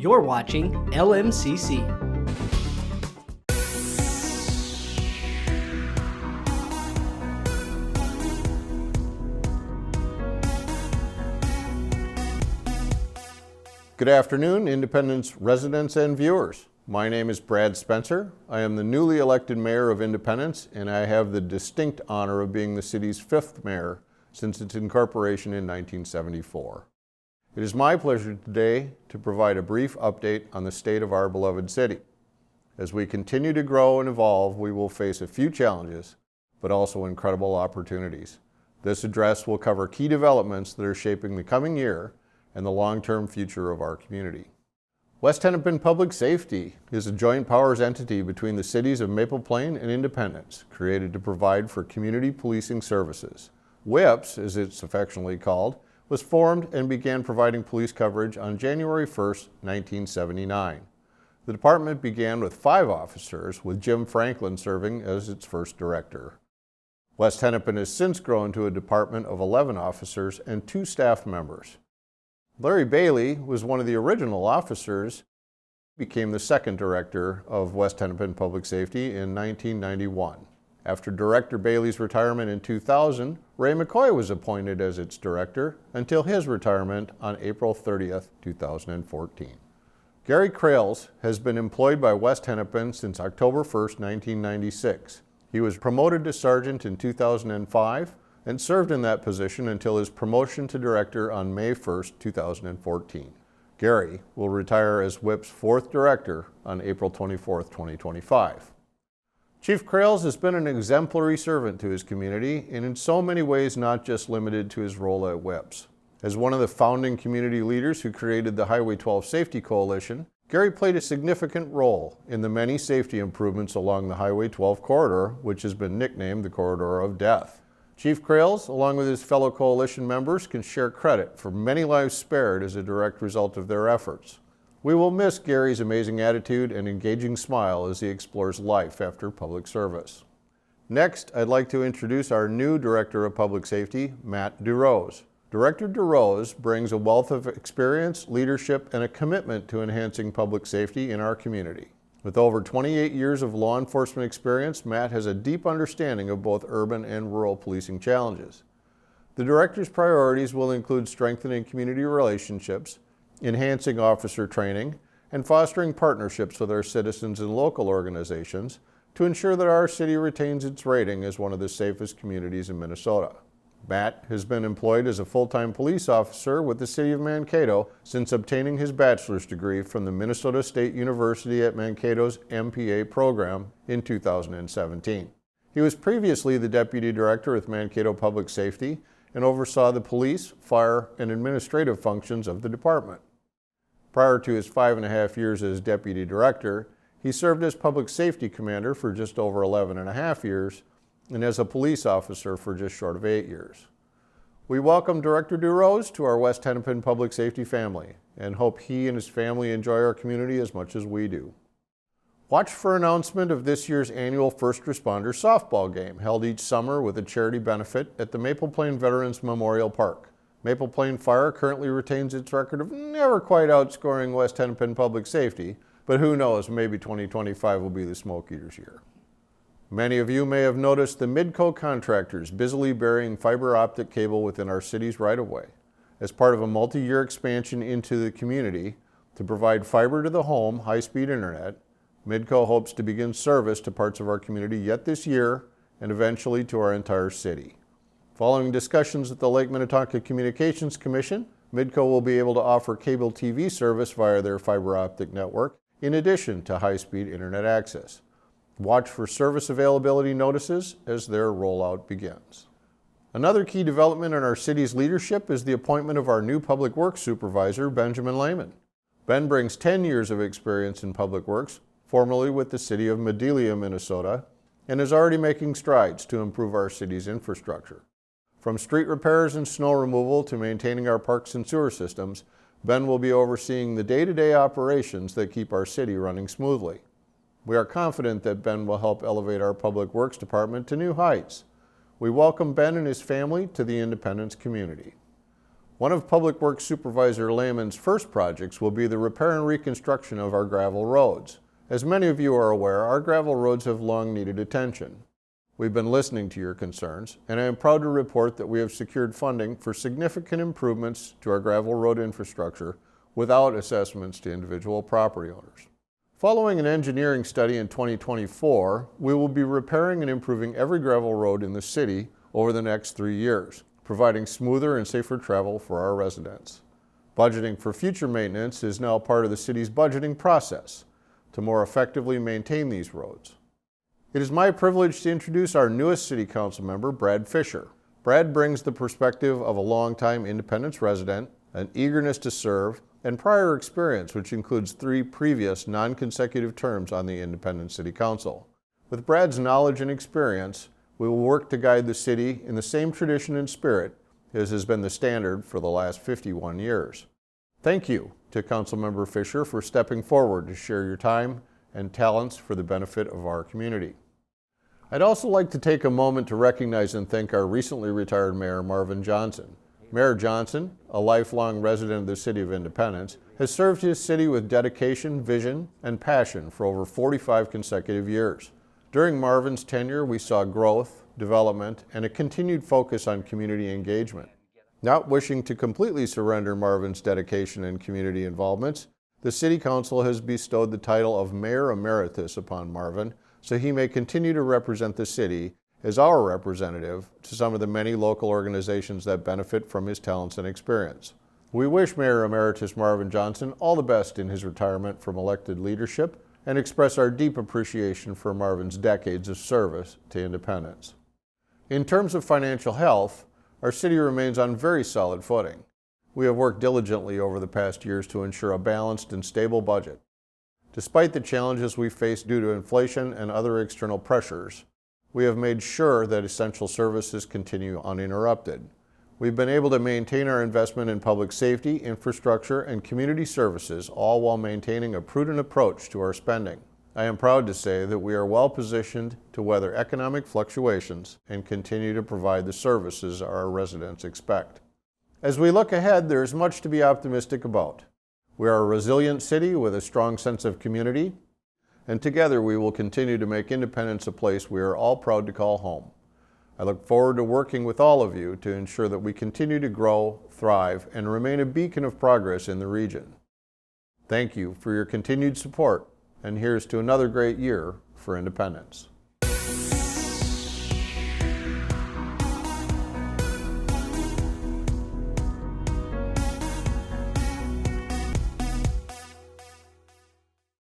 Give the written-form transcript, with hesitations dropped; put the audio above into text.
You're watching LMCC. Good afternoon, Independence residents and viewers. My name is Brad Spencer. I am the newly elected mayor of Independence, and I have the distinct honor of being the city's 5th mayor since its incorporation in 1974. It is my pleasure today to provide a brief update on the state of our beloved city. As we continue to grow and evolve, we will face a few challenges, but also incredible opportunities. This address will cover key developments that are shaping the coming year and the long-term future of our community. West Hennepin Public Safety is a joint powers entity between the cities of Maple Plain and Independence, created to provide for community policing services. WIPS, as it's affectionately called, was formed and began providing police coverage on January 1st, 1979. The department began with 5 officers, with Jim Franklin serving as its first director. West Hennepin has since grown to a department of 11 officers and 2 staff members. Larry Bailey was one of the original officers, became the second director of West Hennepin Public Safety in 1991. After Director Bailey's retirement in 2000, Ray McCoy was appointed as its director until his retirement on April 30th, 2014. Gary Krales has been employed by West Hennepin since October 1st, 1996. He was promoted to sergeant in 2005 and served in that position until his promotion to director on May 1st, 2014. Gary will retire as WIP's 4th director on April 24th, 2025. Chief Krales has been an exemplary servant to his community and in so many ways not just limited to his role at WIPS. As one of the founding community leaders who created the Highway 12 Safety Coalition, Gary played a significant role in the many safety improvements along the Highway 12 corridor, which has been nicknamed the Corridor of Death. Chief Krales, along with his fellow coalition members, can share credit for many lives spared as a direct result of their efforts. We will miss Gary's amazing attitude and engaging smile as he explores life after public service. Next, I'd like to introduce our new Director of Public Safety, Matt DeRose. Director DeRose brings a wealth of experience, leadership, and a commitment to enhancing public safety in our community. With over 28 years of law enforcement experience, Matt has a deep understanding of both urban and rural policing challenges. The Director's priorities will include strengthening community relationships, enhancing officer training, and fostering partnerships with our citizens and local organizations to ensure that our city retains its rating as one of the safest communities in Minnesota. Matt has been employed as a full-time police officer with the City of Mankato since obtaining his bachelor's degree from the Minnesota State University at Mankato's MPA program in 2017. He was previously the Deputy Director with Mankato Public Safety and oversaw the police, fire, and administrative functions of the department. Prior to his 5.5 years as Deputy Director, he served as Public Safety Commander for just over 11.5 years and as a police officer for just short of 8 years. We welcome Director DeRose to our West Hennepin Public Safety family and hope he and his family enjoy our community as much as we do. Watch for announcement of this year's annual First Responder softball game held each summer with a charity benefit at the Maple Plain Veterans Memorial Park. Maple Plain Fire currently retains its record of never quite outscoring West Hennepin Public Safety, but who knows, maybe 2025 will be the Smoke Eaters' year. Many of you may have noticed the Midco contractors busily burying fiber optic cable within our city's right-of-way. As part of a multi-year expansion into the community to provide fiber to the home, high-speed internet, Midco hopes to begin service to parts of our community yet this year and eventually to our entire city. Following discussions at the Lake Minnetonka Communications Commission, Midco will be able to offer cable TV service via their fiber optic network in addition to high-speed internet access. Watch for service availability notices as their rollout begins. Another key development in our city's leadership is the appointment of our new Public Works Supervisor, Benjamin Lehman. Ben brings 10 years of experience in Public Works, formerly with the City of Madelia, Minnesota, and is already making strides to improve our city's infrastructure. From street repairs and snow removal to maintaining our parks and sewer systems, Ben will be overseeing the day-to-day operations that keep our city running smoothly. We are confident that Ben will help elevate our Public Works Department to new heights. We welcome Ben and his family to the Independence community. One of Public Works Supervisor Lehman's first projects will be the repair and reconstruction of our gravel roads. As many of you are aware, our gravel roads have long needed attention. We've been listening to your concerns, and I am proud to report that we have secured funding for significant improvements to our gravel road infrastructure without assessments to individual property owners. Following an engineering study in 2024, we will be repairing and improving every gravel road in the city over the next 3 years, providing smoother and safer travel for our residents. Budgeting for future maintenance is now part of the city's budgeting process to more effectively maintain these roads. It is my privilege to introduce our newest City Council member, Brad Fisher. Brad brings the perspective of a longtime Independence resident, an eagerness to serve, and prior experience, which includes 3 previous non-consecutive terms on the Independence City Council. With Brad's knowledge and experience, we will work to guide the city in the same tradition and spirit as has been the standard for the last 51 years. Thank you to Councilmember Fisher for stepping forward to share your time and talents for the benefit of our community. I'd also like to take a moment to recognize and thank our recently retired Mayor Marvin Johnson. Mayor Johnson, a lifelong resident of the City of Independence, has served his city with dedication, vision, and passion for over 45 consecutive years. During Marvin's tenure, we saw growth, development, and a continued focus on community engagement. Not wishing to completely surrender Marvin's dedication and community involvements, the City Council has bestowed the title of Mayor Emeritus upon Marvin so he may continue to represent the city as our representative to some of the many local organizations that benefit from his talents and experience. We wish Mayor Emeritus Marvin Johnson all the best in his retirement from elected leadership and express our deep appreciation for Marvin's decades of service to Independence. In terms of financial health, our city remains on very solid footing. We have worked diligently over the past years to ensure a balanced and stable budget. Despite the challenges we face due to inflation and other external pressures, we have made sure that essential services continue uninterrupted. We've been able to maintain our investment in public safety, infrastructure, and community services, all while maintaining a prudent approach to our spending. I am proud to say that we are well positioned to weather economic fluctuations and continue to provide the services our residents expect. As we look ahead, there is much to be optimistic about. We are a resilient city with a strong sense of community, and together we will continue to make Independence a place we are all proud to call home. I look forward to working with all of you to ensure that we continue to grow, thrive, and remain a beacon of progress in the region. Thank you for your continued support, and here's to another great year for Independence.